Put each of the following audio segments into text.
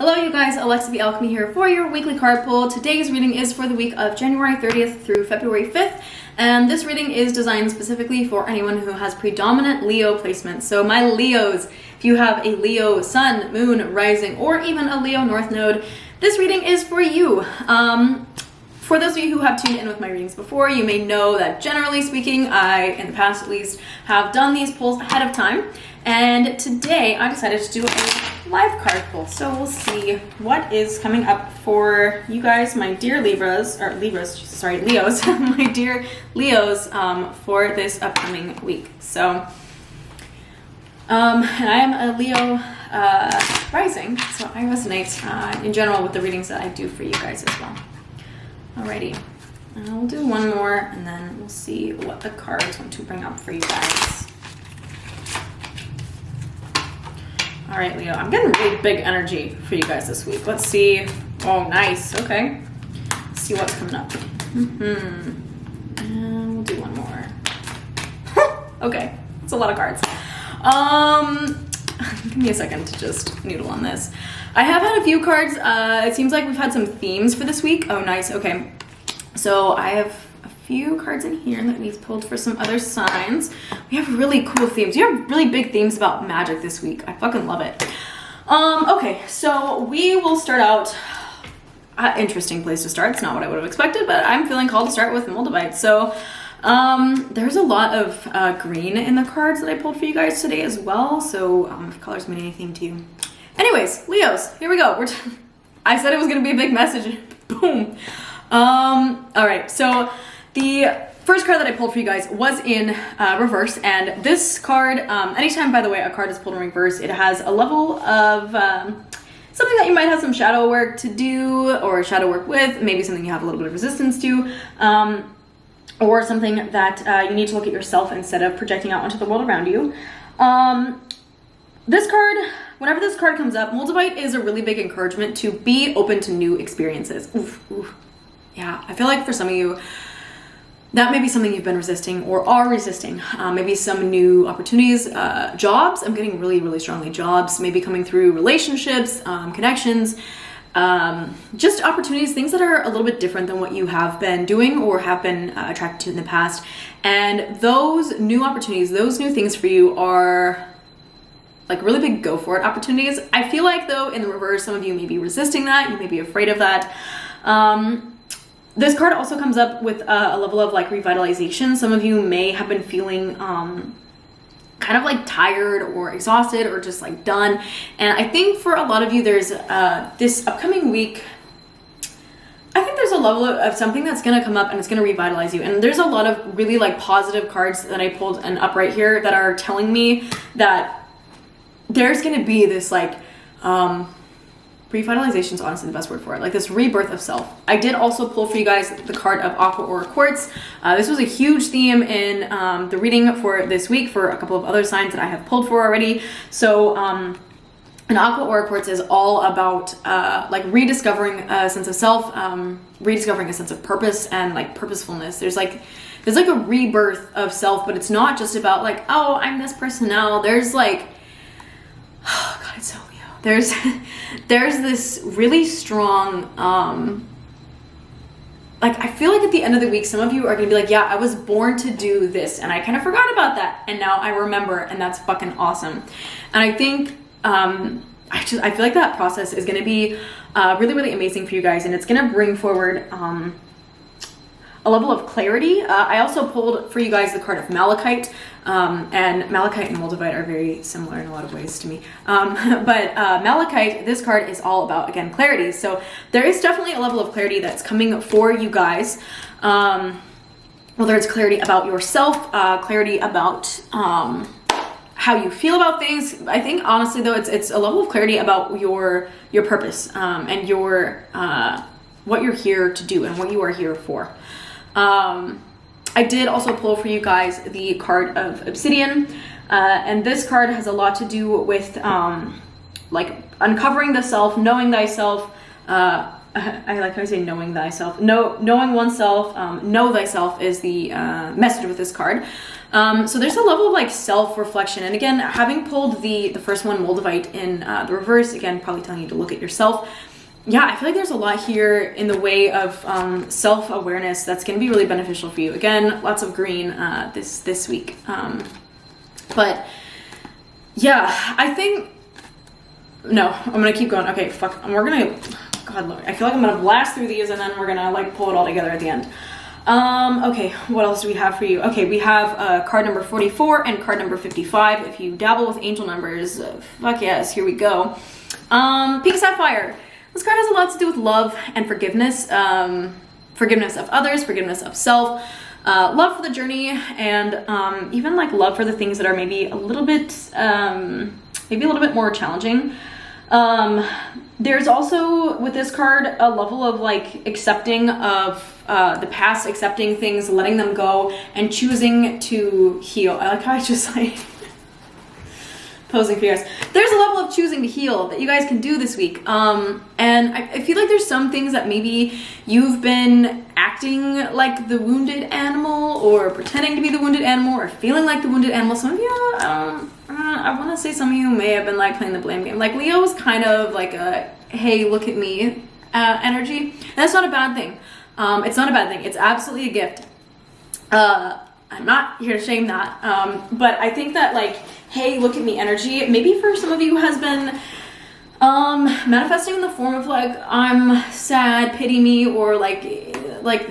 Hello you guys, Alexa the Alchemy here for your weekly card pull. Today's reading is for the week of January 30th through February 5th, and this reading is designed specifically for anyone who has predominant Leo placements. So my Leos, if you have a Leo sun, moon, rising, or even a Leo north node, this reading is for you. For those of you who have tuned in with my readings before, you may know that generally speaking, I, in the past at least, have done these pulls ahead of time. And today I decided to do a live card pull. So we'll see what is coming up for you guys, my dear Leos, my dear Leos, for this upcoming week. So, and I am a Leo rising, so I resonate in general with the readings that I do for you guys as well. Alrighty, we'll do one more and then we'll see what the cards want to bring up for you guys. All right, Leo, I'm getting really big energy for you guys this week. Let's see. Oh, nice. Okay. Let's see what's coming up. And we'll do one more. Okay. It's a lot of cards. Give me a second to just noodle on this. I have had a few cards. It seems like we've had some themes for this week. Oh, nice. Okay. So I have a few cards in here that we've pulled for some other signs. We have really cool themes. We have really big themes about magic this week. I fucking love it. Okay, so we will start out. Interesting place to start. It's not what I would have expected, but I'm feeling called to start with Moldavite. So there's a lot of green in the cards that I pulled for you guys today as well. So if colors mean anything to you. Anyways, Leos, here we go. I said it was going to be a big message. Boom. All right, so the first card that I pulled for you guys was in reverse, and this card, anytime, by the way, a card is pulled in reverse, it has a level of something that you might have some shadow work to do, or shadow work with, maybe something you have a little bit of resistance to, or something that you need to look at yourself instead of projecting out onto the world around you. This card, whenever this card comes up, Moldavite is a really big encouragement to be open to new experiences. Oof, oof. Yeah, I feel like for some of you, that may be something you've been resisting or are resisting. Maybe some new opportunities, jobs. I'm getting really, really strongly jobs, maybe coming through relationships, connections, just opportunities, things that are a little bit different than what you have been doing or have been attracted to in the past. And those new opportunities, those new things for you are like really big go for it opportunities. I feel like though, in the reverse, some of you may be resisting that. You may be afraid of that. This card also comes up with a level of like revitalization. Some of you may have been feeling kind of like tired or exhausted or just like done. And I think for a lot of you, there's this upcoming week, I think there's a level of something that's going to come up and it's going to revitalize you. And there's a lot of really like positive cards that I pulled and up right here that are telling me that there's going to be this like revitalization is honestly the best word for it, like this rebirth of self. I did also pull for you guys the card of Aqua Aura Quartz. This was a huge theme in the reading for this week for a couple of other signs that I have pulled for already. So an Aqua Aura Quartz is all about like rediscovering a sense of self, rediscovering a sense of purpose and like purposefulness. There's like a rebirth of self, but it's not just about like, oh, I'm this person now. There's like, oh God, it's so Leo. There's this really strong, like, I feel like at the end of the week, some of you are going to be like, yeah, I was born to do this and I kind of forgot about that. And now I remember, and that's fucking awesome. And I think, I feel like that process is going to be really, really amazing for you guys. And it's going to bring forward, a level of clarity. I also pulled for you guys the card of Malachite, and Malachite and Moldavite are very similar in a lot of ways to me. But Malachite, this card is all about, again, clarity. So there is definitely a level of clarity that's coming for you guys. Whether it's clarity about yourself, clarity about how you feel about things. I think honestly though, it's a level of clarity about your purpose and your what you're here to do and what you are here for. I did also pull for you guys the card of Obsidian, and this card has a lot to do with like uncovering the self, knowing thyself. I like how I say knowing thyself. Knowing oneself. Know thyself is the message with this card. So there's a level of like self-reflection. And again, having pulled the first one, Moldavite, in the reverse, again, probably telling you to look at yourself. Yeah, I feel like there's a lot here in the way of self-awareness that's going to be really beneficial for you. Again, lots of green this week. But yeah, I think, no, I'm going to keep going. Okay, fuck, we're going to, God, Lord, I feel like I'm going to blast through these and then we're going to like pull it all together at the end. Okay, what else do we have for you? Okay, we have card number 44 and card number 55. If you dabble with angel numbers, fuck yes, here we go. Pink Sapphire. This card has a lot to do with love and forgiveness. Forgiveness of others, forgiveness of self, love for the journey, and even like love for the things that are maybe a little bit more challenging. There's also, with this card, a level of like accepting of the past, accepting things, letting them go, and choosing to heal. I like how I just like posing for you guys. There's a level of choosing to heal that you guys can do this week. And I feel like there's some things that maybe you've been acting like the wounded animal, or pretending to be the wounded animal, or feeling like the wounded animal. Some of you, I want to say some of you may have been like playing the blame game. Like Leo was kind of like a, hey, look at me energy. And that's not a bad thing. It's not a bad thing. It's absolutely a gift. I'm not here to shame that. But I think that like, hey, look at me energy, maybe for some of you has been manifesting in the form of like, I'm sad, pity me, or like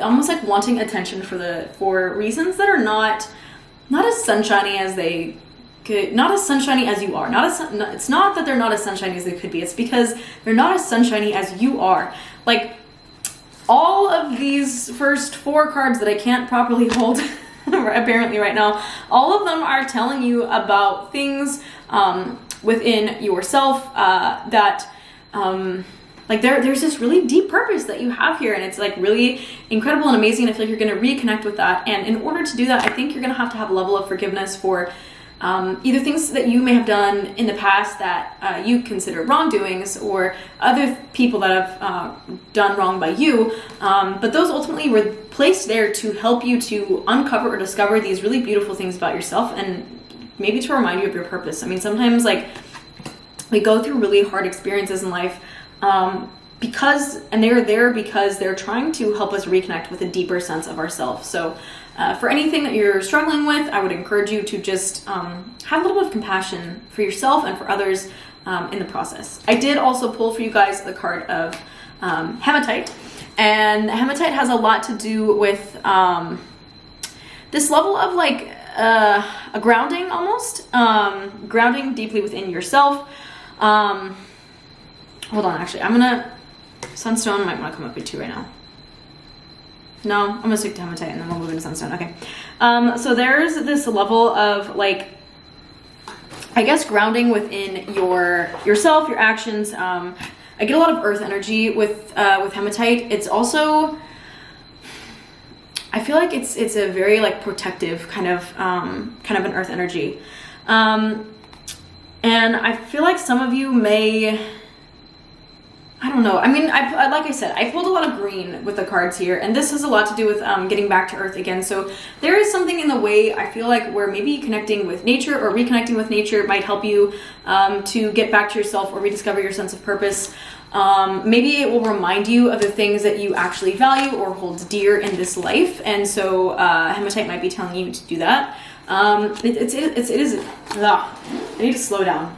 almost like wanting attention for reasons that are not as sunshiny as they could, not as sunshiny as you are. It's not that they're not as sunshiny as they could be. It's because they're not as sunshiny as you are. Like all of these first 4 cards that I can't properly hold apparently right now, all of them are telling you about things within yourself that like there's this really deep purpose that you have here, and it's like really incredible and amazing. I feel like you're going to reconnect with that, and in order to do that, I think you're going to have a level of forgiveness for either things that you may have done in the past that you consider wrongdoings, or other people that have done wrong by you, but those ultimately were placed there to help you to uncover or discover these really beautiful things about yourself, and maybe to remind you of your purpose. I mean, sometimes like we go through really hard experiences in life because they're there because they're trying to help us reconnect with a deeper sense of ourselves. So for anything that you're struggling with, I would encourage you to just have a little bit of compassion for yourself and for others in the process. I did also pull for you guys the card of hematite, and hematite has a lot to do with this level of like a grounding almost, grounding deeply within yourself. Hold on, actually, Sunstone might want to come up with 2 right now. No, I'm gonna stick to hematite and then we'll move into sunstone. Okay. So there's this level of like, I guess, grounding within yourself, your actions. I get a lot of earth energy with hematite. It's also, I feel like it's a very like protective kind of an earth energy. And I feel like some of you may, I don't know. I mean, I like I said, I pulled a lot of green with the cards here, and this has a lot to do with getting back to earth again. So there is something in the way I feel like where maybe connecting with nature or reconnecting with nature might help you to get back to yourself or rediscover your sense of purpose. Maybe it will remind you of the things that you actually value or hold dear in this life, and so hematite might be telling you to do that. It is. Ugh, I need to slow down.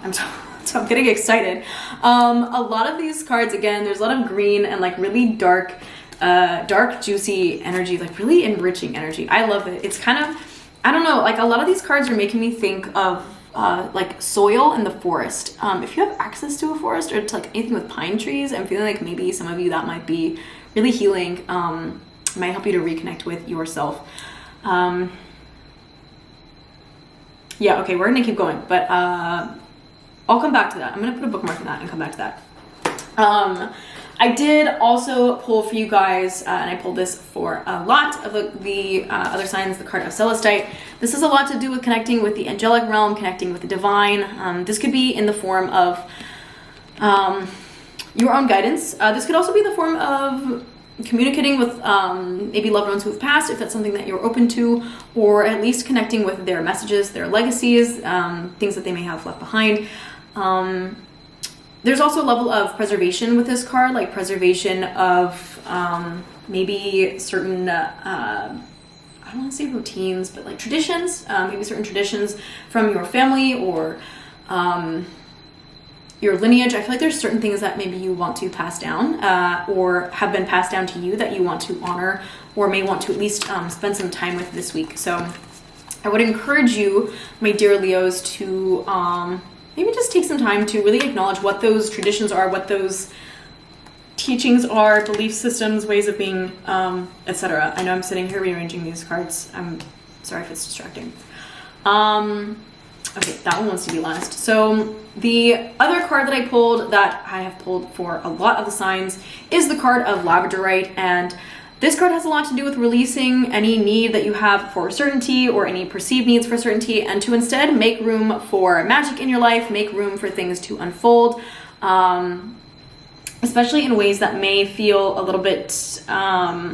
I'm getting excited. A lot of these cards, again, there's a lot of green and like really dark, juicy energy, like really enriching energy. I love it. It's kind of, I don't know, like a lot of these cards are making me think of like soil in the forest. If you have access to a forest or to like anything with pine trees, I'm feeling like maybe some of you that might be really healing, might help you to reconnect with yourself. Yeah, okay, we're gonna keep going, but I'll come back to that. I'm gonna put a bookmark on that and come back to that. I did also pull for you guys, and I pulled this for a lot of the other signs, the card of Celestite. This has a lot to do with connecting with the angelic realm, connecting with the divine. This could be in the form of your own guidance. This could also be the form of communicating with maybe loved ones who have passed, if that's something that you're open to, or at least connecting with their messages, their legacies, things that they may have left behind. There's also a level of preservation with this card, like preservation of maybe certain, I don't want to say routines, but like traditions, maybe certain traditions from your family or your lineage. I feel like there's certain things that maybe you want to pass down or have been passed down to you that you want to honor or may want to at least spend some time with this week. So I would encourage you, my dear Leos, to maybe just take some time to really acknowledge what those traditions are, what those teachings are, belief systems, ways of being, etc. I know I'm sitting here rearranging these cards. I'm sorry if it's distracting. Okay, that one wants to be last. So the other card that I pulled, that I have pulled for a lot of the signs, is the card of Labradorite, and this card has a lot to do with releasing any need that you have for certainty or any perceived needs for certainty, and to instead make room for magic in your life, make room for things to unfold, especially in ways that may feel a little bit, I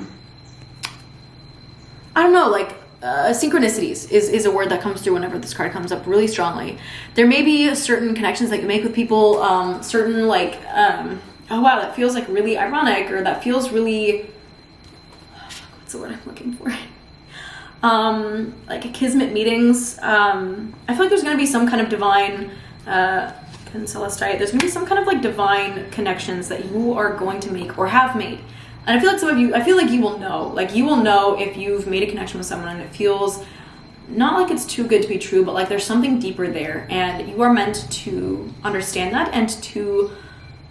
don't know, like synchronicities is a word that comes through whenever this card comes up really strongly. There may be certain connections that you make with people, certain like, oh wow, that feels like really ironic, or that feels really, what's the word I'm looking for? Like kismet meetings. I feel like there's going to be some kind of divine, Celestite, there's going to be some kind of like divine connections that you are going to make or have made. And I feel like some of you, I feel like you will know if you've made a connection with someone and it feels not like it's too good to be true, but like there's something deeper there, and you are meant to understand that and to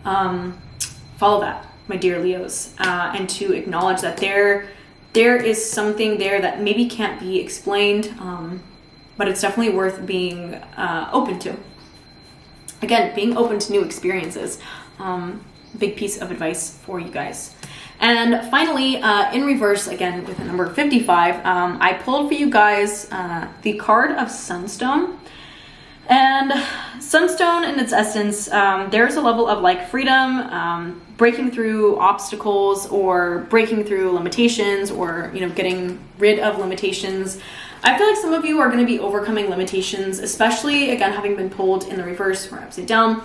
follow that, my dear Leos, and to acknowledge that there is something there that maybe can't be explained, but it's definitely worth being open to. Again, being open to new experiences. Big piece of advice for you guys. And finally, in reverse, again, with the number 55, I pulled for you guys the card of Sunstone. And Sunstone, in its essence, there's a level of like freedom, breaking through obstacles or breaking through limitations, or, you know, getting rid of limitations. I feel like some of you are going to be overcoming limitations, especially, again, having been pulled in the reverse or upside down,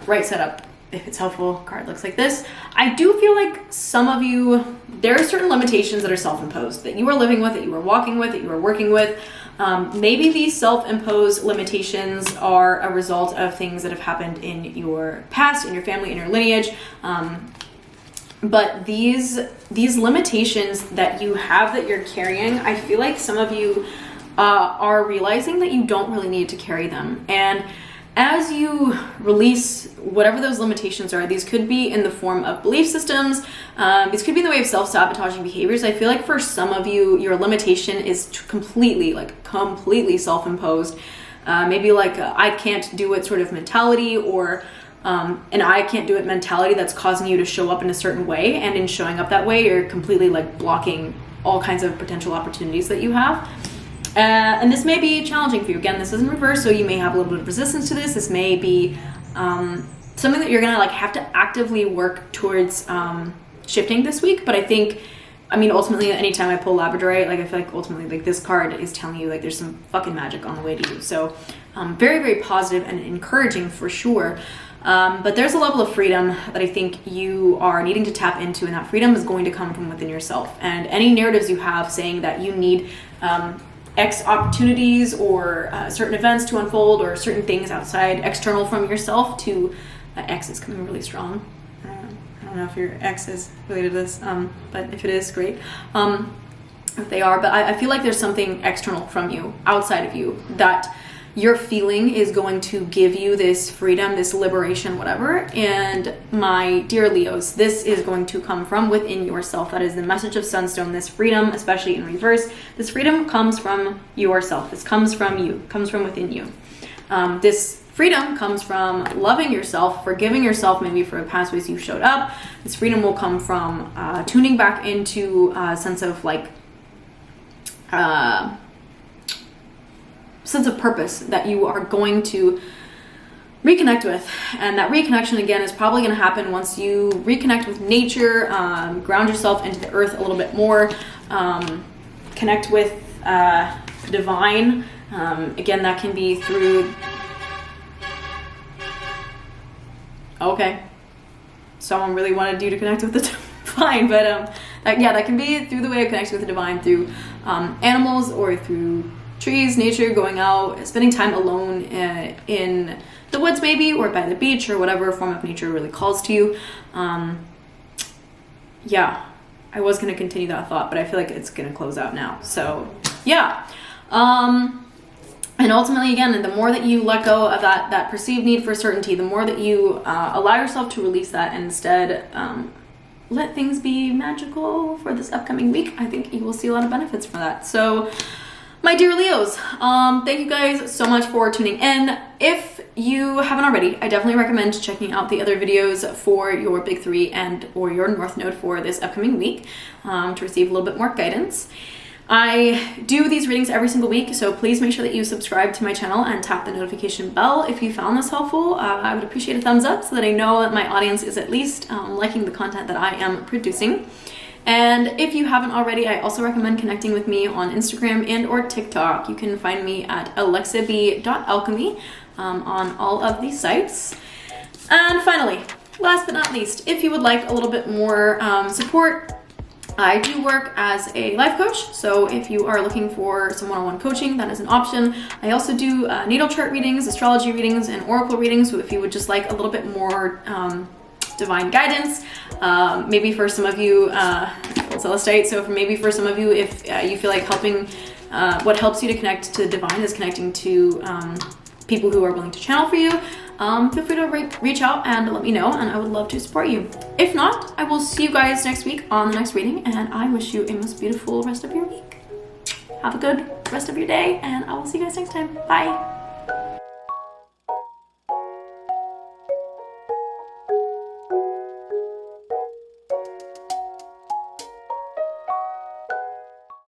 right side up. If it's helpful, card looks like this. I do feel like some of you, there are certain limitations that are self-imposed, that you are living with, that you are walking with, that you are working with. Maybe these self-imposed limitations are a result of things that have happened in your past, in your family, in your lineage. But these limitations that you have, that you're carrying, I feel like some of you are realizing that you don't really need to carry them. And as you release whatever those limitations are, these could be in the form of belief systems, these could be in the way of self-sabotaging behaviors. I feel like for some of you, your limitation is completely self-imposed. Maybe like a I can't do it sort of mentality, or an I can't do it mentality that's causing you to show up in a certain way, and in showing up that way, you're completely like blocking all kinds of potential opportunities that you have. And this may be challenging for you. Again, this is in reverse, so you may have a little bit of resistance to this. This may be something that you're gonna like have to actively work towards shifting this week. But I mean, ultimately, anytime I pull Labradorite, like I feel like ultimately, like this card is telling you like there's some fucking magic on the way to you. So very, very positive and encouraging for sure. But there's a level of freedom that I think you are needing to tap into, and that freedom is going to come from within yourself. And any narratives you have saying that you need X opportunities or certain events to unfold, or certain things outside, external from yourself to, X is coming really strong. I don't know if your ex is related to this, but if it is, great. If they are, but I feel like there's something external from you, outside of you, that your feeling is going to give you this freedom, this liberation, whatever. And my dear Leos, this is going to come from within yourself. That is the message of Sunstone. This freedom, especially in reverse, this freedom comes from yourself. This comes from you, comes from within you. This freedom comes from loving yourself, forgiving yourself maybe for past ways you showed up. This freedom will come from tuning back into a sense of like, sense of purpose, that you are going to reconnect with. And that reconnection, again, is probably going to happen once you reconnect with nature, ground yourself into the earth a little bit more, connect with the divine. Again, that can be through... Okay. Someone really wanted you to connect with the divine, but that can be through the way of connecting with the divine, through animals or through trees, nature, going out, spending time alone in the woods maybe, or by the beach, or whatever form of nature really calls to you. Yeah, I was going to continue that thought, but I feel like it's going to close out now. So yeah. And ultimately, again, the more that you let go of that perceived need for certainty, the more that you allow yourself to release that and instead let things be magical for this upcoming week, I think you will see a lot of benefits from that. So, my dear Leos, thank you guys so much for tuning in. If you haven't already, I definitely recommend checking out the other videos for your Big 3 and or your North Node for this upcoming week to receive a little bit more guidance. I do these readings every single week, so please make sure that you subscribe to my channel and tap the notification bell if you found this helpful. I would appreciate a thumbs up so that I know that my audience is at least liking the content that I am producing. And if you haven't already, I also recommend connecting with me on Instagram and or TikTok. You can find me at alexab.alchemy on all of these sites. And finally, last but not least, if you would like a little bit more support, I do work as a life coach, so if you are looking for some one-on-one coaching, that is an option. I also do natal chart readings, astrology readings, and oracle readings, so if you would just like a little bit more divine guidance, maybe for some of you, Celestite, so maybe for some of you, if you feel like helping, what helps you to connect to divine is connecting to people who are willing to channel for you, feel free to reach out and let me know, and I would love to support you. If not, I will see you guys next week on the next reading, and I wish you a most beautiful rest of your week. Have a good rest of your day, and I will see you guys next time. Bye.